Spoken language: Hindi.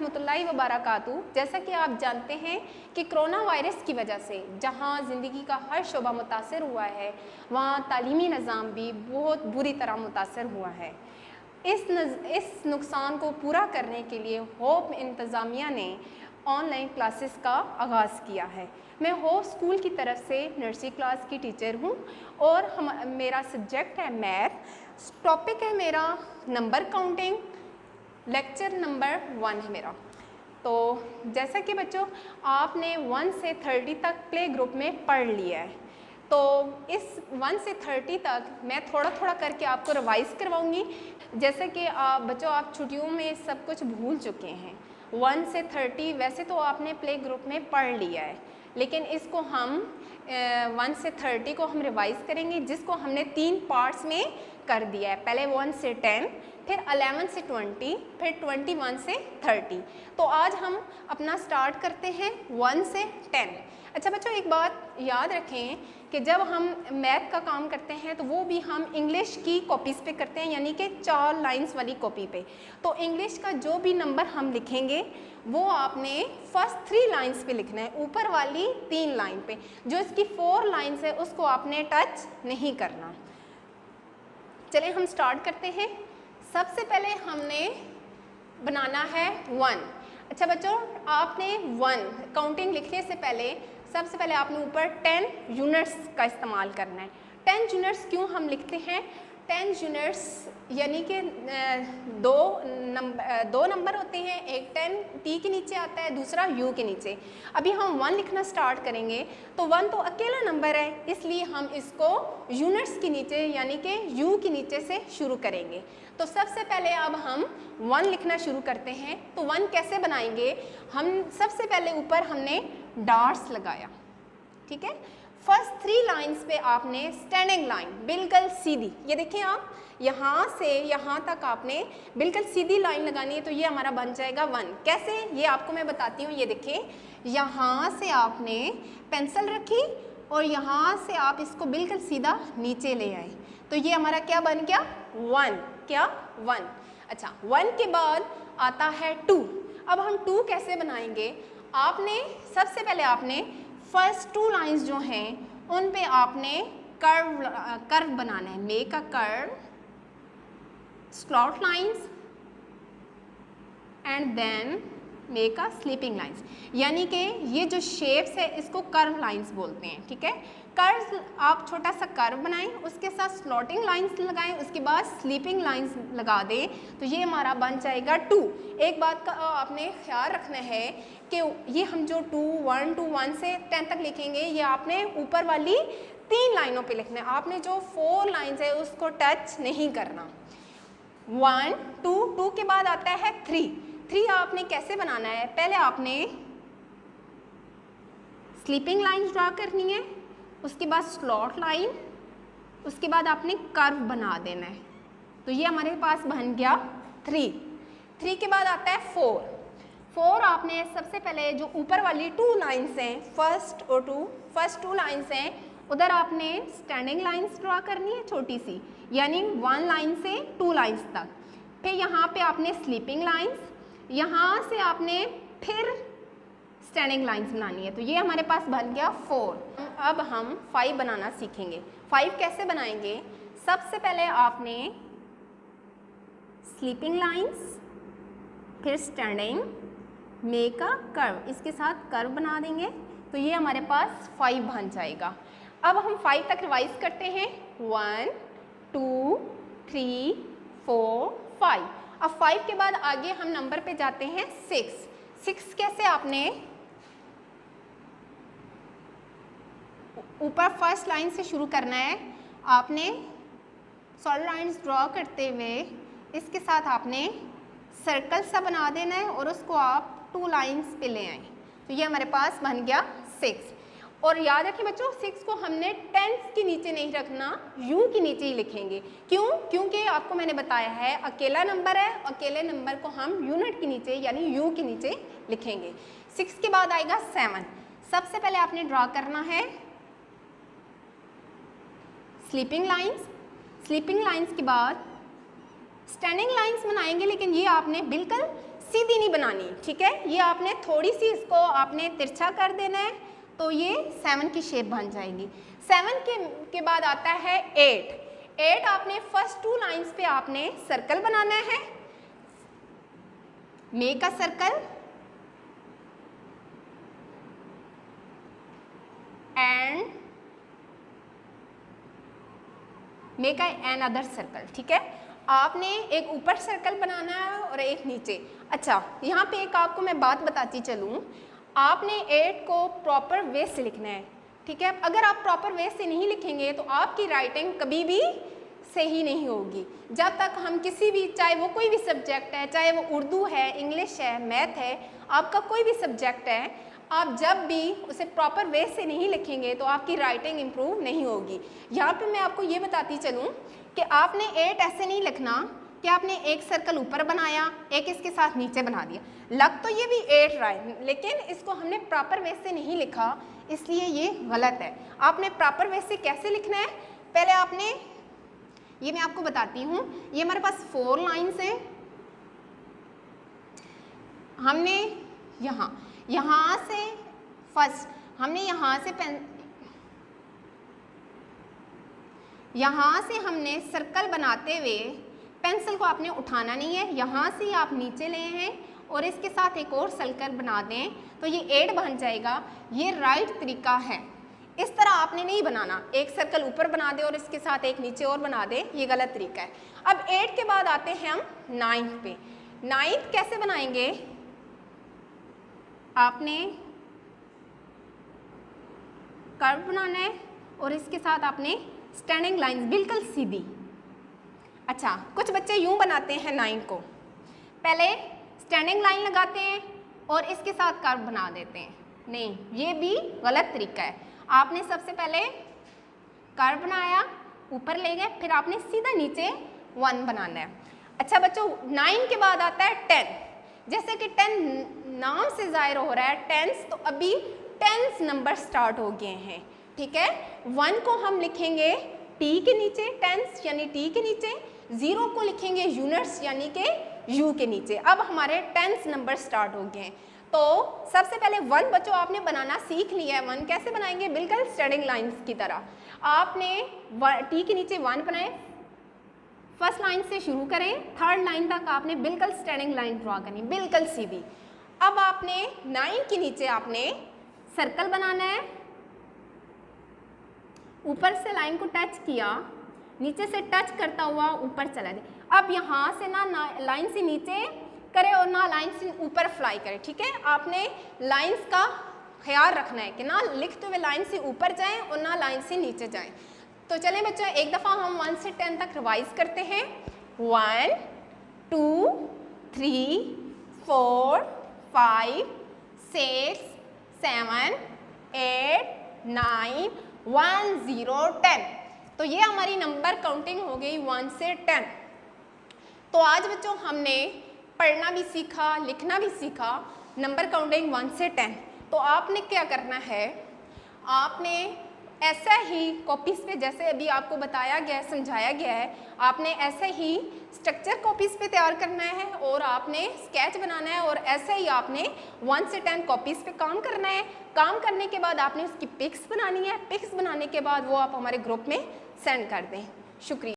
रहमतुल्लाहि व बरकातुहू। जैसा कि आप जानते हैं कि कोरोना वायरस की वजह से जहां ज़िंदगी का हर शोबा मुतासर हुआ है, वहां तालीमी निज़ाम भी बहुत बुरी तरह मुतासर हुआ है। इस नुकसान को पूरा करने के लिए होप इंतज़ामिया ने ऑनलाइन क्लासेस का आगाज़ किया है। मैं होप स्कूल की तरफ से नर्सरी क्लास की टीचर हूँ और मेरा सब्जेक्ट है मैथ। टॉपिक है मेरा नंबर काउंटिंग, लेक्चर नंबर 1 है मेरा। तो जैसा कि बच्चों आपने 1 से 30 तक प्ले ग्रुप में पढ़ लिया है, तो इस 1 से 30 तक मैं थोड़ा थोड़ा करके आपको रिवाइज़ करवाऊंगी। जैसे कि बच्चों आप छुट्टियों में सब कुछ भूल चुके हैं। 1 से 30 वैसे तो आपने प्ले ग्रुप में पढ़ लिया है, लेकिन इसको हम 1 से 30 को हम रिवाइज़ करेंगे, जिसको हमने 3 पार्ट्स में कर दिया है। पहले 1 से 10, फिर 11 से 20, फिर 21 से 30। तो आज हम अपना स्टार्ट करते हैं 1 से 10। अच्छा बच्चों, एक बात याद रखें कि जब हम मैथ का काम करते हैं तो वो भी हम इंग्लिश की कॉपीज़ पे करते हैं, यानी कि 4 लाइंस वाली कॉपी पे। तो इंग्लिश का जो भी नंबर हम लिखेंगे वो आपने फर्स्ट 3 लाइंस पे लिखना है, ऊपर वाली 3 लाइन पे। जो इसकी 4 लाइंस है उसको आपने टच नहीं करना। चलिए हम स्टार्ट करते हैं। सबसे पहले हमने बनाना है 1। अच्छा बच्चों, आपने 1 काउंटिंग लिखने से पहले सबसे पहले आपने ऊपर 10 यूनिट्स का इस्तेमाल करना है। 10 यूनिट्स क्यों हम लिखते हैं? 10 यूनिट्स यानी कि दो नंबर होते हैं, एक 10 टी के नीचे आता है, दूसरा यू के नीचे। अभी हम 1 लिखना स्टार्ट करेंगे तो 1 तो अकेला नंबर है, इसलिए हम इसको यूनिट्स के नीचे यानी कि यू के नीचे से शुरू करेंगे। तो सबसे पहले अब हम 1 लिखना शुरू करते हैं। तो 1 कैसे बनाएंगे? हम सबसे पहले ऊपर हमने डॉट्स लगाया, ठीक है। फर्स्ट 3 लाइंस पे आपने स्टैंडिंग लाइन बिल्कुल सीधी, ये देखिए आप यहाँ से यहाँ तक आपने बिल्कुल सीधी लाइन लगानी है। तो ये हमारा बन जाएगा 1। कैसे, ये आपको मैं बताती हूँ। ये देखिए, यहाँ से आपने पेंसिल रखी और यहाँ से आप इसको बिल्कुल सीधा नीचे ले आए, तो ये हमारा क्या बन गया? 1। क्या? 1। अच्छा, 1 के बाद आता है 2। अब हम 2 कैसे बनाएंगे? आपने सबसे पहले आपने फर्स्ट 2 लाइंस जो हैं उन पे आपने कर्व बनाना है। Make a curve, slot lines and then make a sleeping lines, यानी कि ये जो शेप्स है इसको कर्व लाइंस बोलते हैं, ठीक है। कर्व, आप छोटा सा कर्व बनाएं, उसके साथ स्लॉटिंग लाइंस लगाएं, उसके बाद स्लीपिंग लाइंस लगा दें, तो ये हमारा बन जाएगा 2। एक बात का आपने ख्याल रखना है कि ये हम जो 1 से 10 तक लिखेंगे, ये आपने ऊपर वाली 3 लाइनों पे लिखना है। आपने जो 4 लाइंस है उसको टच नहीं करना। 1 2 के बाद आता है 3 आपने कैसे बनाना है? पहले आपने स्लीपिंग लाइन ड्रा करनी है, उसके बाद स्लॉट लाइन, उसके बाद आपने कर्व बना देना है। तो ये हमारे पास बन गया 3 के बाद आता है 4 आपने सबसे पहले जो ऊपर वाली 2 लाइन्स हैं, फर्स्ट 2 लाइन्स हैं, उधर आपने स्टैंडिंग लाइंस ड्रा करनी है छोटी सी, यानी 1 लाइन से 2 लाइंस तक। फिर यहाँ पे आपने स्लीपिंग लाइंस, यहाँ से आपने फिर स्टैंडिंग लाइंस बनानी है। तो ये हमारे पास बन गया 4। अब हम 5 बनाना सीखेंगे। 5 कैसे बनाएंगे? सबसे पहले आपने स्लीपिंग लाइंस, फिर स्टैंडिंग, मेक अ कर्व, इसके साथ कर्व बना देंगे, तो ये हमारे पास 5 बन जाएगा। अब हम 5 तक रिवाइज करते हैं। 1 2 3 4 5। अब 5 के बाद आगे हम नंबर पे जाते हैं 6 कैसे? आपने ऊपर फर्स्ट लाइन से शुरू करना है। आपने सॉलिड लाइंस ड्रॉ करते हुए इसके साथ आपने सर्कल सा बना देना है और उसको आप 2 लाइंस पे ले आए, तो ये हमारे पास बन गया 6। और याद रखें बच्चों, 6 को हमने टेंस के नीचे नहीं रखना, यू के नीचे ही लिखेंगे। क्यों? क्योंकि आपको मैंने बताया है अकेला नंबर है, अकेले नंबर को हम यूनिट के नीचे यानी यू के नीचे लिखेंगे। 6 के बाद आएगा 7। सबसे पहले आपने ड्रॉ करना है स्लीपिंग लाइंस के बाद स्टैंडिंग लाइंस बनाएंगे, लेकिन ये आपने बिल्कुल सीधी नहीं बनानी, ठीक है। ये आपने थोड़ी सी इसको आपने तिरछा कर देना है, तो ये 7 की शेप बन जाएगी। 7 के बाद आता है 8 आपने फर्स्ट 2 लाइंस पे आपने सर्कल बनाना है, make a circle and make an other circle, ठीक है। आपने एक ऊपर सर्कल बनाना है और एक नीचे। अच्छा, यहाँ पे एक आपको मैं बात बताती चलूँ, आपने 8 को प्रॉपर वे से लिखना है, ठीक है। अगर आप प्रॉपर वे से नहीं लिखेंगे तो आपकी राइटिंग कभी भी सही नहीं होगी। जब तक हम किसी भी, चाहे वो कोई भी सब्जेक्ट है, चाहे वो उर्दू है, इंग्लिश है, मैथ है, आपका कोई भी सब्जेक्ट है, आप जब भी उसे प्रॉपर वे से नहीं लिखेंगे तो आपकी राइटिंग इम्प्रूव नहीं होगी। यहाँ पे मैं आपको ये बताती चलूँ कि आपने 8 ऐसे नहीं लिखना कि आपने एक सर्कल ऊपर बनाया, एक इसके साथ नीचे बना दिया। लग तो ये भी 8 रहा है, लेकिन इसको हमने प्रॉपर वे से नहीं लिखा, इसलिए ये गलत है। आपने प्रॉपर वे से कैसे लिखना है, पहले आपने, ये मैं आपको बताती हूँ, ये हमारे पास 4 लाइन्स हैं। हमने यहाँ से फर्स्ट हमने यहाँ से हमने सर्कल बनाते हुए पेंसिल को आपने उठाना नहीं है, यहाँ से आप नीचे ले हैं और इसके साथ एक और सर्कल बना दें तो ये 8 बन जाएगा। ये राइट तरीका है, इस तरह आपने नहीं बनाना, एक सर्कल ऊपर बना दे और इसके साथ एक नीचे और बना दे, ये गलत तरीका है। अब 8 के बाद आते हैं हम 9 पे। 9 कैसे बनाएंगे, आपने कर्व बनाना है और इसके साथ आपने स्टैंडिंग लाइंस बिल्कुल सीधी। अच्छा, कुछ बच्चे यूं बनाते हैं 9 को, पहले स्टैंडिंग लाइन लगाते हैं और इसके साथ कर्व बना देते हैं। नहीं, ये भी गलत तरीका है। आपने सबसे पहले कर्व बनाया, ऊपर ले गए, फिर आपने सीधा नीचे 1 बनाना है। अच्छा बच्चों, 9 के बाद आता है 10। जैसे कि 10 नाम से जाहिर हो रहा है टेंस, तो अभी टेंस नंबर स्टार्ट हो गए हैं, ठीक है। 1 को हम लिखेंगे टी के नीचे, टेंस यानी टी के नीचे, 0 को लिखेंगे यूनिट्स यानी कि यू के नीचे। अब हमारे टेंस नंबर स्टार्ट हो गए हैं। तो सबसे पहले 1 बच्चों आपने बनाना सीख लिया है। 1 कैसे बनाएंगे, बिल्कुल स्टैंडिंग लाइंस की तरह। आपने टी के नीचे 1 बनाए, फर्स्ट लाइन से शुरू करें, 3rd लाइन तक आपने बिल्कुल स्टैंडिंग लाइन ड्रॉ करनी, बिल्कुल सीधी। अब आपने 9 के नीचे आपने सर्कल बनाना है, ऊपर से लाइन को टच किया, नीचे से टच करता हुआ ऊपर चला दे। अब यहाँ से ना लाइन से नीचे करे और ना लाइन से ऊपर फ्लाई करे, ठीक है। आपने लाइंस का ख्याल रखना है कि ना लिखते हुए लाइन से ऊपर जाएं और ना लाइन से नीचे जाएं। तो चलें बच्चों, एक दफ़ा हम 1 से 10 तक रिवाइज करते हैं। 1 2 3 4 5 6 7 8 9 1 0 10। तो ये हमारी नंबर काउंटिंग हो गई 1 से 10। तो आज बच्चों हमने पढ़ना भी सीखा, लिखना भी सीखा, नंबर काउंटिंग 1 से 10। तो आपने क्या करना है, आपने ऐसा ही कॉपीज़ पे, जैसे अभी आपको बताया गया है, समझाया गया है, आपने ऐसे ही स्ट्रक्चर कॉपीज़ पे तैयार करना है और आपने स्केच बनाना है और ऐसे ही आपने 1 से 10 कॉपीज़ पे काम करना है। काम करने के बाद आपने उसकी पिक्स बनानी है। पिक्स बनाने के बाद वो आप हमारे ग्रुप में सेंड कर दें। शुक्रिया।